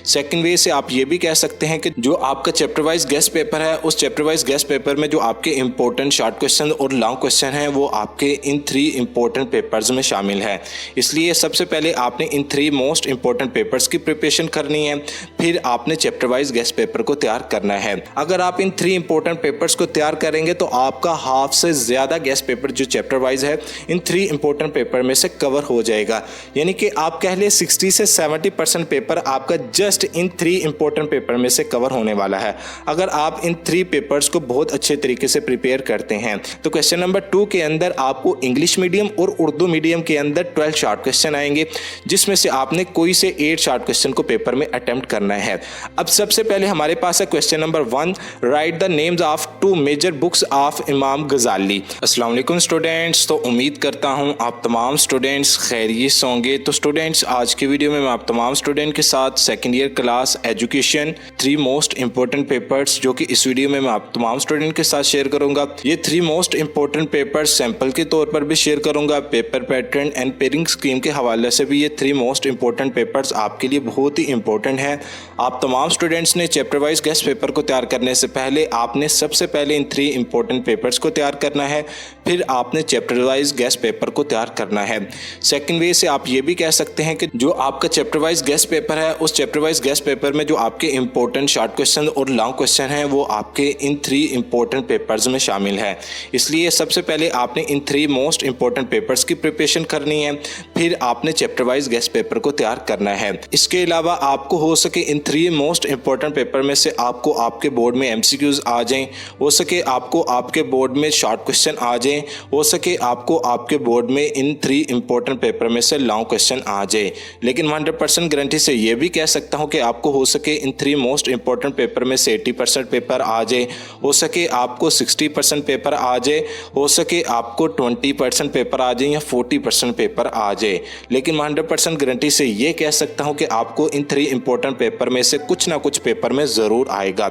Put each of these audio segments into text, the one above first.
Second वे से आप ये भी कह सकते हैं कि जो आपका चैप्टर वाइज गेस्ट पेपर है, उस चैप्टर वाइज गेस्ट पेपर में जो आपके इंपॉर्टेंट शॉर्ट क्वेश्चन और लॉन्ग क्वेश्चन हैं वो आपके इन 3 इंपॉर्टेंट पेपर्स में शामिल है। इसलिए सबसे पहले आपने इन 3 मोस्ट इंपॉर्टेंट पेपर्स की प्रिपरेशन करनी है, फिर आपने चैप्टर वाइज गेस्ट पेपर को तैयार करना है। अगर आप इन 3 इंपॉर्टेंट पेपर्स को तैयार करेंगे तो आपका हाफ से ज़्यादा गेस्ट पेपर जो चैप्टर वाइज है इन 3 इंपॉर्टेंट पेपर में से कवर हो जाएगा। यानी कि आप कह ले 60 से 70% पेपर आपका जस्ट इन 3 इंपॉर्टेंट पेपर में से कवर होने वाला है, अगर आप इन 3 पेपर्स को बहुत अच्छे तरीके से प्रिपेयर करते हैं। तो क्वेश्चन नंबर 2 के अंदर आपको इंग्लिश मीडियम और उर्दू मीडियम के अंदर 12 शॉर्ट क्वेश्चन आएंगे, जिसमें से आपने कोई से 8 शॉर्ट क्वेश्चन को पेपर में अटेम्प्ट करना है। अब सबसे पहले हमारे पास है question number 1, write the names of 2 major books of Imam Ghazali. अस्सलाम वालेकुम स्टूडेंट्स, तो उम्मीद करता हूं आप तमाम स्टूडेंट्स खैरियत से होंगे। तो स्टूडेंट्स, आज की वीडियो में मैं आप तमाम स्टूडेंट के साथ second year class education 3 most important papers जो कि इस वीडियो में मैं आप तमाम स्टूडेंट के साथ शेयर करूंगा। ये 3 मोस्ट इंपॉर्टेंट पेपर्स सैंपल के तौर पर भी शेयर करूंगा, paper pattern and pairing scheme के हवाले से भी ये 3 मोस्ट इंपॉर्टेंट पेपर्स आपके लिए बहुत ही इंपॉर्टेंट है। आप तमाम स्टूडेंट्स ने चैप्टर वाइज गेस्ट पेपर को तैयार करने से पहले आपने सबसे पहले इन 3 इंपॉर्टेंट पेपर्स को तैयार करना है, फिर आपने चैप्टर वाइज गेस्ट पेपर को तैयार करना है। सेकंड वे से आप ये भी कह सकते हैं कि जो आपका चैप्टर वाइज गेस्ट पेपर है, उस चैप्टर वाइज गेस्ट पेपर में जो आपके इंपॉर्टेंट शॉर्ट क्वेश्चन और लॉन्ग क्वेश्चन हैं वो आपके इन 3 इंपॉर्टेंट पेपर्स में शामिल है। इसलिए सबसे पहले आपने इन 3 मोस्ट इंपॉर्टेंट पेपर्स की प्रिपरेशन करनी है, फिर आपने चैप्टर वाइज गेस्ट पेपर को तैयार करना है। इसके अलावा आपको हो सके इन 3 मोस्ट इंपॉर्टेंट पेपर में से आपको आपके बोर्ड में MCQs आ जाएं, हो सके आपको आपके बोर्ड में शॉर्ट क्वेश्चन आ जाएं, हो सके आपको आपके बोर्ड में इन 3 इंपॉर्टेंट पेपर में से लॉन्ग क्वेश्चन आ जाए। लेकिन 100% गारंटी से ये भी कह सकता हूँ कि आपको हो सके इन 3 मोस्ट इंपॉर्टेंट पेपर में से 80% पेपर आ जाए, हो सके आपको 60% पेपर आ जाए, हो सके आपको 20% पेपर आ जाए या 40% पेपर आ जाए। लेकिन 100% गारंटी से ये कह सकता हूँ कि आपको इन 3 इंपॉर्टेंट पेपर में से कुछ ना कुछ पेपर में ज़रूर आएगा।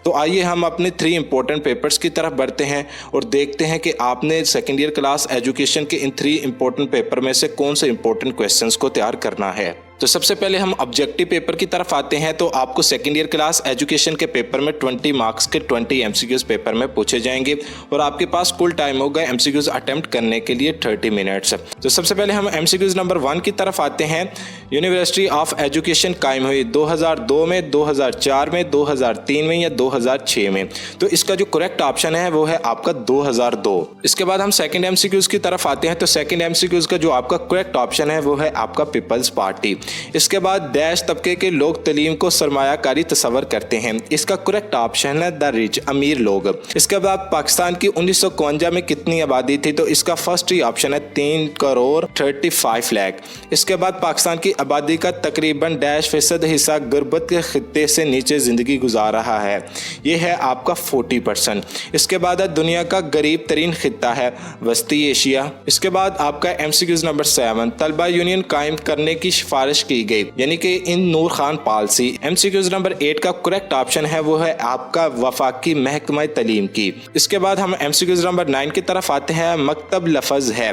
तो आइए हम अपने 3 इंपॉर्टेंट पेपर्स की तरफ बढ़ते हैं और देखते हैं कि आपने सेकेंड ईयर क्लास एजुकेशन के इन 3 इंपॉर्टेंट पेपर में से कौन से इंपॉर्टेंट क्वेश्चंस को तैयार करना है। तो सबसे पहले हम ऑब्जेक्टिव पेपर की तरफ आते हैं। तो आपको सेकेंड ईयर क्लास एजुकेशन के पेपर में 20 मार्क्स के 20 MCQs पेपर में पूछे जाएंगे और आपके पास कुल टाइम होगा MCQs अटेम्प्ट करने के लिए 30 मिनट्स। तो सबसे पहले हम MCQs नंबर 1 की तरफ आते हैं। यूनिवर्सिटी ऑफ एजुकेशन कायम हुई 2002 में, 2004 में, 2003 में या 2006 में। तो इसका जो करेक्ट ऑप्शन है वो है आपका 2002। इसके बाद हम सेकेंड MCQs की तरफ आते हैं। तो सेकेंड MCQs का जो आपका करेक्ट ऑप्शन है वो है आपका पीपल्स पार्टी। इसके बाद डैश तबके के लोग तालीम को सरमायाकारी तस्वर करते हैं। इसका करेक्ट ऑप्शन है द रिच, अमीर लोग। इसके बाद पाकिस्तान की 1951 में कितनी आबादी थी? तो इसका फर्स्ट ही ऑप्शन है 3 करोड़ 35 लाख। इसके बाद पाकिस्तान की आबादी का तकरीबन डैश फीसद हिस्सा गुर्बत के खित्ते से नीचे ज़िंदगी गुजार रहा है, ये है आपका 40%। इसके बाद दुनिया का गरीब तरीन खित्ता है वस्ती एशिया। इसके बाद आपका MCQs नंबर 7, तलबा यूनियन कायम करने की सिफारिश की गई, यानी कि इन नूर खान पॉलिसी। MCQs नंबर 8 का करेक्ट ऑप्शन है वो है आपका वफाकी महकमा तालीम की। इसके बाद हम MCQs नंबर 9 की तरफ आते हैं। मकतब लफ्ज़ है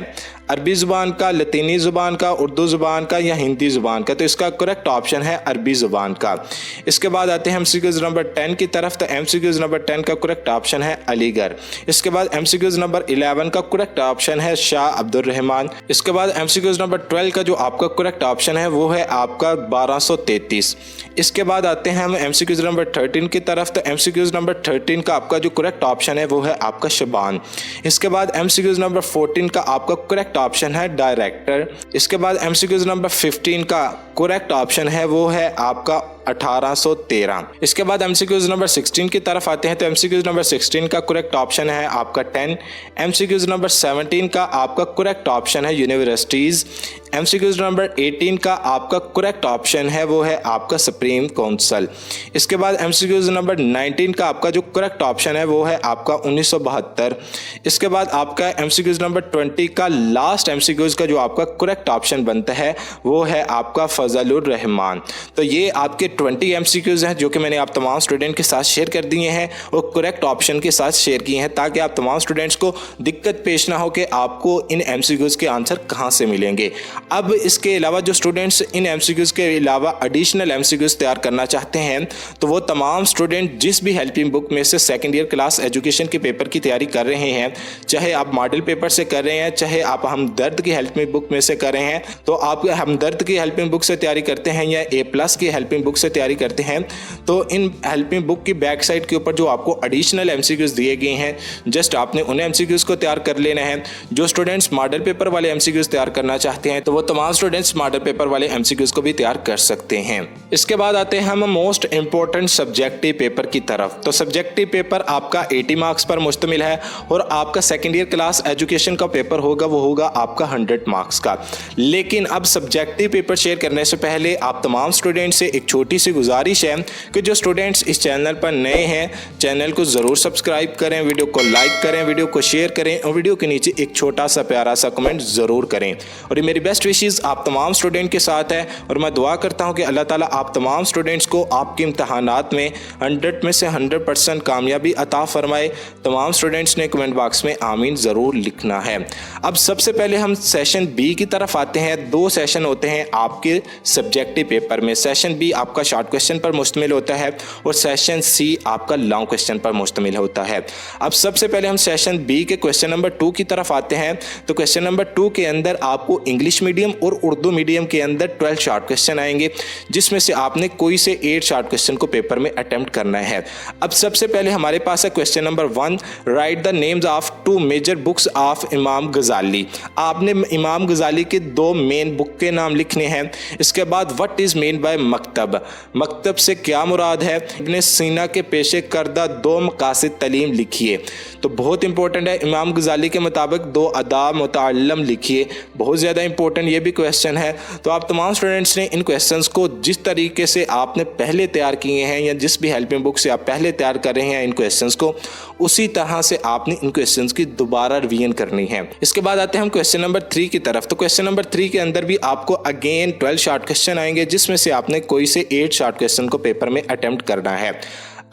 अरबी ज़ुबान का, लतीनी ज़ुबान का, उर्दू ज़ुबान का या हिंदी ज़ुबान का? तो इसका करेक्ट ऑप्शन है अरबी ज़ुबान का। इसके बाद आते हैं MCQs नंबर 10 की तरफ। तो MCQs नंबर 10 का करेक्ट ऑप्शन है अलीगढ़। इसके बाद MCQs नंबर 11 का करेक्ट ऑप्शन है शाह अब्दुल रहमान। इसके बाद MCQs नंबर 12 का जो आपका करेक्ट ऑप्शन है वो है आपका 1233। इसके बाद आते हैं हम MCQs नंबर 13 की तरफ। तो MCQs नंबर 13 का आपका जो करेक्ट ऑप्शन है वो है आपका शबान। इसके बाद MCQs नंबर 14 का आपका करेक्ट ऑप्शन है डायरेक्टर। इसके बाद MCQs नंबर 15 का करेक्ट ऑप्शन है वो है आपका 1813। इसके बाद MCQs नंबर 16 की तरफ आते हैं। तो MCQs नंबर 16 का करेक्ट ऑप्शन है आपका 10। MCQs नंबर 17 का आपका करेक्ट ऑप्शन है यूनिवर्सिटीज़। MCQs नंबर 18 का आपका करेक्ट ऑप्शन है वो है आपका सुप्रीम काउंसिल। इसके बाद MCQs नंबर 19 का आपका जो करेक्ट ऑप्शन है वो है आपका 1972। इसके बाद आपका MCQs नंबर 20 का लास्ट MCQs का जो आपका करेक्ट ऑप्शन बनता है वो है आपका फजलुर रहमान। तो ये आपके 20 MCQs हैं जो कि मैंने आप तमाम स्टूडेंट के साथ शेयर कर दिए हैं और करेक्ट ऑप्शन के साथ शेयर किए हैं, ताकि आप तमाम स्टूडेंट्स को दिक्कत पेश ना हो कि आपको इन MCQs के आंसर कहाँ से मिलेंगे। अब इसके अलावा जो स्टूडेंट्स इन एमसीक्यूज़ के अलावा एडिशनल एमसीक्यूज़ तैयार करना चाहते हैं तो वो तमाम स्टूडेंट जिस भी हेल्पिंग बुक में से सेकेंड ईयर क्लास एजुकेशन के पेपर की तैयारी कर रहे हैं, चाहे आप मॉडल पेपर से कर रहे हैं, चाहे आप हमदर्द की हेल्पिंग बुक में से कर रहे हैं, तो आप हमदर्द की हेल्पिंग बुक से तैयारी करते हैं या A+ की हेल्पिंग बुक से तैयारी करते हैं, तो इन हेल्पिंग बुक की बैक साइड के ऊपर जो आपको एडिशनल एमसीक्यूज़ दिए गए हैं, जस्ट आपने उन एमसीक्यूज़ को तैयार कर लेना है। जो स्टूडेंट्स मॉडल पेपर वाले एमसीक्यूज़ तैयार करना चाहते हैं तो वो तमाम स्टूडेंट्स मॉडल पेपर वाले एमसीक्यूज़ को भी तैयार कर सकते हैं। इसके बाद आते हैं हम मोस्ट इंपॉर्टेंट सब्जेक्टिव पेपर की तरफ। तो सब्जेक्टिव पेपर आपका 80 मार्क्स पर मुश्तमिल है और आपका सेकेंड ईयर क्लास एजुकेशन का पेपर होगा वो होगा आपका 100 मार्क्स का। लेकिन अब सब्जेक्टिव पेपर शेयर करने से पहले आप तमाम स्टूडेंट्स से एक छोटी सी गुजारिश है कि जो स्टूडेंट्स इस चैनल पर नए हैं, चैनल को ज़रूर सब्सक्राइब करें, वीडियो को लाइक करें, वीडियो को शेयर करें और वीडियो के नीचे एक छोटा सा प्यारा सा कमेंट ज़रूर करें। और ये मेरी बेस्ट विशेज़ आप तमाम स्टूडेंट के साथ है और मैं दुआ करता हूँ कि अल्लाह ताला आप तमाम स्टूडेंट्स को आपके इम्तहानात में 100 में से 100% कामयाबी अता फरमाए। तमाम स्टूडेंट्स ने कमेंट बॉक्स में आमीन ज़रूर लिखना है। अब सबसे पहले हम सेशन बी की तरफ आते हैं। 2 सेशन होते हैं आपके सब्जेक्टिव पेपर में। सेशन बी आपका शॉर्ट क्वेश्चन पर मुश्तमिल होता है और सेशन सी आपका लॉन्ग क्वेश्चन पर मुश्तमिल होता है। अब सबसे पहले हम सेशन बी के क्वेश्चन नंबर 2 की तरफ आते हैं। तो क्वेश्चन नंबर 2 के अंदर आपको इंग्लिश मीडियम और उर्दू मीडियम के अंदर 12 शॉर्ट क्वेश्चन आएंगे, जिसमें से आपने कोई से 8 शॉर्ट क्वेश्चन को पेपर में अटेम्प्ट करना है। अब सबसे पहले हमारे पास है question number 1, write the names of 2 major books of Imam Ghazali. आपने इमाम गजाली के 2 मेन बुक के नाम लिखने हैं। इसके बाद व्हाट इज मीन बाय मकतब, मकतब से क्या मुराद है। इब्ने सीना के पेशे करदा 2 मकासिद तलीम लिखिए। तो बहुत इंपॉर्टेंट है, इमाम गजाली के मुताबिक 2 अदाब मुतअल्लम लिखिए। बहुत ज़्यादा इंपॉर्टेंट ये भी क्वेश्चन है। तो आप तमाम स्टूडेंट्स ने इन क्वेश्चंस को जिस तरीके से आपने पहले तैयार किए हैं या जिस भी हेल्पिंग बुक से आप पहले तैयार कर रहे हैं इन क्वेश्चंस को, उसी तरह से आपने इन क्वेश्चंस की दोबारा रिवीजन करनी है। इसके बाद आते हैं हम क्वेश्चन नंबर 3 की तरफ। तो क्वेश्चन नंबर 3 के अंदर भी आपको अगेन 12 शॉर्ट क्वेश्चन आएंगे, जिसमें से आपने कोई से 8 शॉर्ट क्वेश्चन को पेपर में अटेम्प्ट करना है।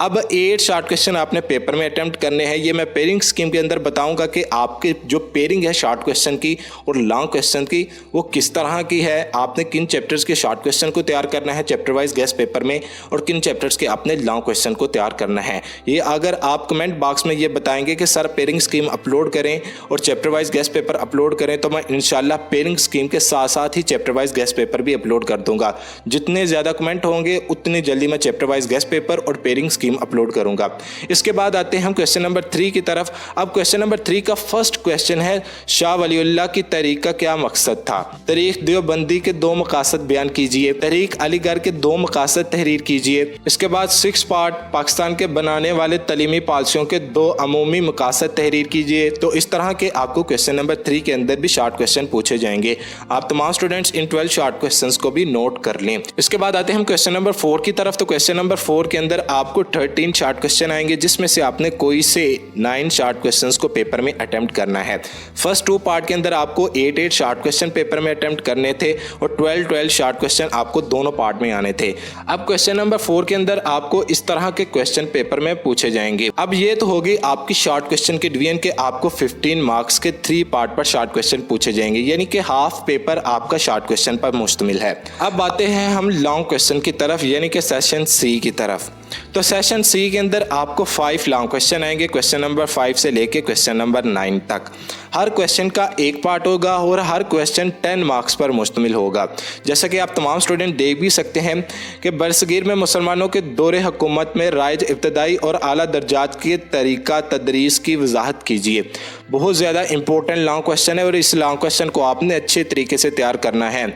अब 8 शॉर्ट क्वेश्चन आपने पेपर में अटेम्प्ट करने हैं। ये मैं पेयरिंग स्कीम के अंदर बताऊंगा कि आपके जो पेयरिंग है शॉर्ट क्वेश्चन की और लॉन्ग क्वेश्चन की वो किस तरह की है। आपने किन चैप्टर्स के शॉर्ट क्वेश्चन को तैयार करना है चैप्टर वाइज गेस्ट पेपर में और किन चैप्टर्स के आपने लॉन्ग क्वेश्चन को तैयार करना है। ये अगर आप कमेंट बॉक्स में ये बताएंगे कि सर पेयरिंग स्कीम अपलोड करें और chapter wise guest paper upload करें, तो मैं इंशाल्लाह पेयरिंग स्कीम के साथ साथ ही चैप्टर वाइज गेस्ट पेपर भी अपलोड कर दूंगा। जितने ज़्यादा कमेंट होंगे उतनी जल्दी मैं चैप्टर वाइज गेस्ट पेपर और पेयरिंग स्कीम अपलोड करूंगा। इसके बाद आते हैं हम क्वेश्चन नंबर 3 की तरफ। अब क्वेश्चन नंबर 3 का फर्स्ट क्वेश्चन है, शाह वलीउल्लाह की तहरीक का क्या मकसद था। तहरीक देवबंदी के 2 मकासद बयान कीजिए। तहरीक अलीगढ़ के 2 मकासद तहरीर कीजिए। इसके बाद 6 पार्ट पाकिस्तान के बनाने वाले तलीमी पॉलिसियों के 2 अमूमी मकासद तहरीर कीजिए। तो इस तरह के आपको क्वेश्चन नंबर 3 के अंदर भी शॉर्ट क्वेश्चन पूछे जाएंगे। आप तमाम स्टूडेंट्स इन 12 शॉर्ट क्वेश्चन को भी नोट कर लें। इसके बाद आते हैं हम क्वेश्चन नंबर 4 की तरफ। तो क्वेश्चन नंबर 4 के अंदर आपको 13 शॉर्ट क्वेश्चन आएंगे, जिसमें से आपने कोई से 9 शॉर्ट क्वेश्चंस को पेपर में अटेम्प्ट करना है। फर्स्ट 2 पार्ट के अंदर आपको 8 शॉर्ट क्वेश्चन पेपर में अटेम्प्ट करने थे और 12 शॉर्ट क्वेश्चन आपको दोनों पार्ट में आने थे। अब क्वेश्चन नंबर 4 के अंदर आपको इस तरह के क्वेश्चन पेपर में पूछे जाएंगे। अब ये तो होगी आपकी शॉर्ट क्वेश्चन की डिवीजन के आपको 15 मार्क्स के 3 पार्ट पर शॉर्ट क्वेश्चन पूछे जाएंगे, यानी कि हाफ पेपर आपका शॉर्ट क्वेश्चन पर मुश्तमिल है। अब आते हैं हम लॉन्ग क्वेश्चन की तरफ, यानी कि सेशन सी की तरफ। तो सेशन सी के अंदर आपको 5 लॉन्ग क्वेश्चन आएंगे, क्वेश्चन नंबर 5 से लेके क्वेश्चन नंबर 9 तक। हर क्वेश्चन का एक पार्ट होगा और हर क्वेश्चन 10 मार्क्स पर मुश्तमिल होगा। जैसा कि आप तमाम स्टूडेंट देख भी सकते हैं कि बरसगीर में मुसलमानों के दौरे हुकूमत में राइज इब्तदाई और आला दर्जात के तरीका तदरीस की वजाहत कीजिए। बहुत ज़्यादा इंपॉर्टेंट लॉन्ग क्वेश्चन है और इस लॉन्ग क्वेश्चन को आपने अच्छे तरीके से तैयार करना है।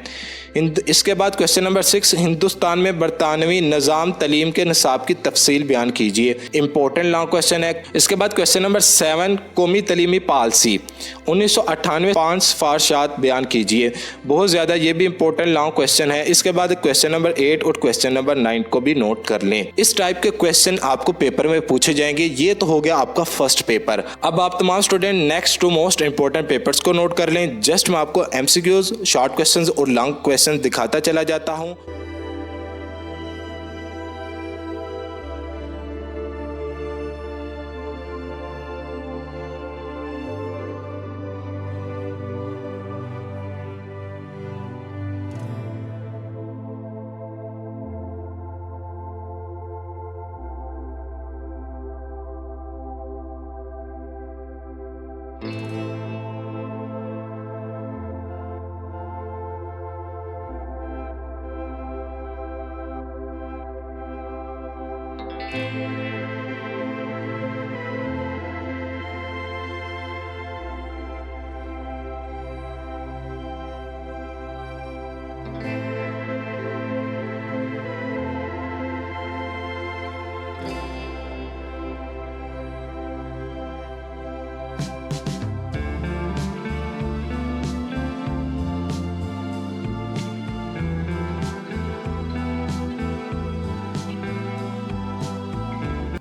इसके बाद क्वेश्चन नंबर 6, हिंदुस्तान में बरतानवी निज़ाम तलीम के निसाब की तफसील बयान कीजिए। इंपॉर्टेंट लॉन्ग क्वेश्चन है। इसके बाद क्वेश्चन नंबर 7, कौमी तलीमी पॉलिसी 1998 5 सिफारिशात बयान कीजिए। बहुत ज़्यादा ये भी इंपॉर्टेंट लॉन्ग क्वेश्चन है। इसके बाद क्वेश्चन नंबर 8 और क्वेश्चन नंबर 9 को भी नोट कर लें। इस टाइप के क्वेश्चन आपको पेपर में पूछे जाएंगे। ये तो हो गया आपका फर्स्ट पेपर। अब आप तमाम student next 2 most important papers को नोट कर लें। जस्ट मैं आपको MCQs, शॉर्ट क्वेश्चन और लॉन्ग क्वेश्चन दिखाता चला जाता हूं।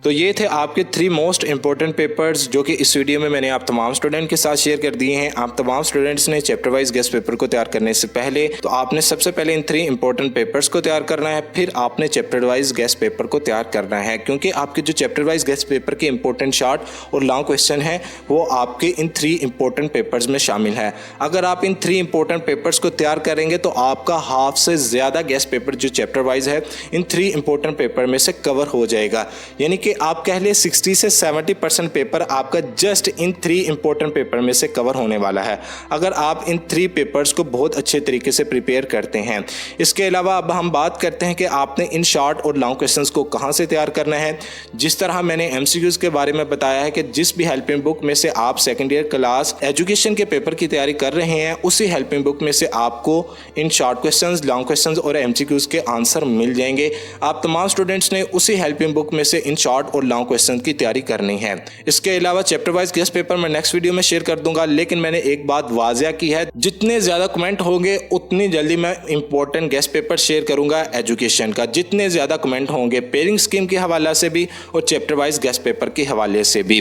तो ये थे आपके 3 मोस्ट इंपॉर्टेंट पेपर्स जो कि इस वीडियो में मैंने आप तमाम स्टूडेंट के साथ शेयर कर दिए हैं। आप तमाम स्टूडेंट्स ने चैप्टर वाइज गेस्ट पेपर को तैयार करने से पहले तो आपने सबसे पहले इन 3 इंपॉर्टेंट पेपर्स को तैयार करना है, फिर आपने चैप्टर वाइज गेस्ट पेपर को तैयार करना है, क्योंकि आपके जो चैप्टर वाइज गेस्ट पेपर के इंपॉर्टेंट शॉर्ट और लॉन्ग क्वेश्चन है वो आपके इन 3 इंपॉर्टेंट पेपर्स में शामिल है। अगर आप इन 3 इंपॉर्टेंट पेपर्स को तैयार करेंगे तो आपका हाफ से ज़्यादा गेस्ट पेपर जो चैप्टर वाइज है इन 3 इंपॉर्टेंट पेपर में से कवर हो जाएगा। यानी कि आप कह ले 60 से 70% पेपर आपका जस्ट इन 3 इंपॉर्टेंट पेपर में से कवर होने वाला है, अगर आप इन 3 पेपर्स को बहुत अच्छे तरीके से प्रिपेयर करते हैं। इसके अलावा अब हम बात करते हैं कि आपने इन शॉर्ट और लॉन्ग क्वेश्चंस को कहां से तैयार करना है। जिस तरह मैंने एमसीक्यूज के बारे में बताया है कि जिस भी हेल्पिंग बुक में से आप सेकेंड ईयर क्लास एजुकेशन के पेपर की तैयारी कर रहे हैं उसी हेल्पिंग बुक में से आपको in short questions, long questions और एमसीक्यूज के आंसर मिल जाएंगे। आप तमाम स्टूडेंट्स ने उसी हेल्पिंग बुक में से इन शॉर्ट और लॉन्ग क्वेश्चन की तैयारी करनी है। इसके अलावा चैप्टर वाइज गेस्ट पेपर मैं नेक्स्ट वीडियो में शेयर कर दूंगा, लेकिन मैंने एक बात वाज़िया की है, जितने ज्यादा कमेंट होंगे उतनी जल्दी मैं इंपॉर्टेंट गेस्ट पेपर शेयर करूंगा एजुकेशन का। जितने ज्यादा कमेंट होंगे पेयरिंग स्कीम के हवाले से भी और चैप्टर वाइज गेस्ट पेपर के हवाले से भी।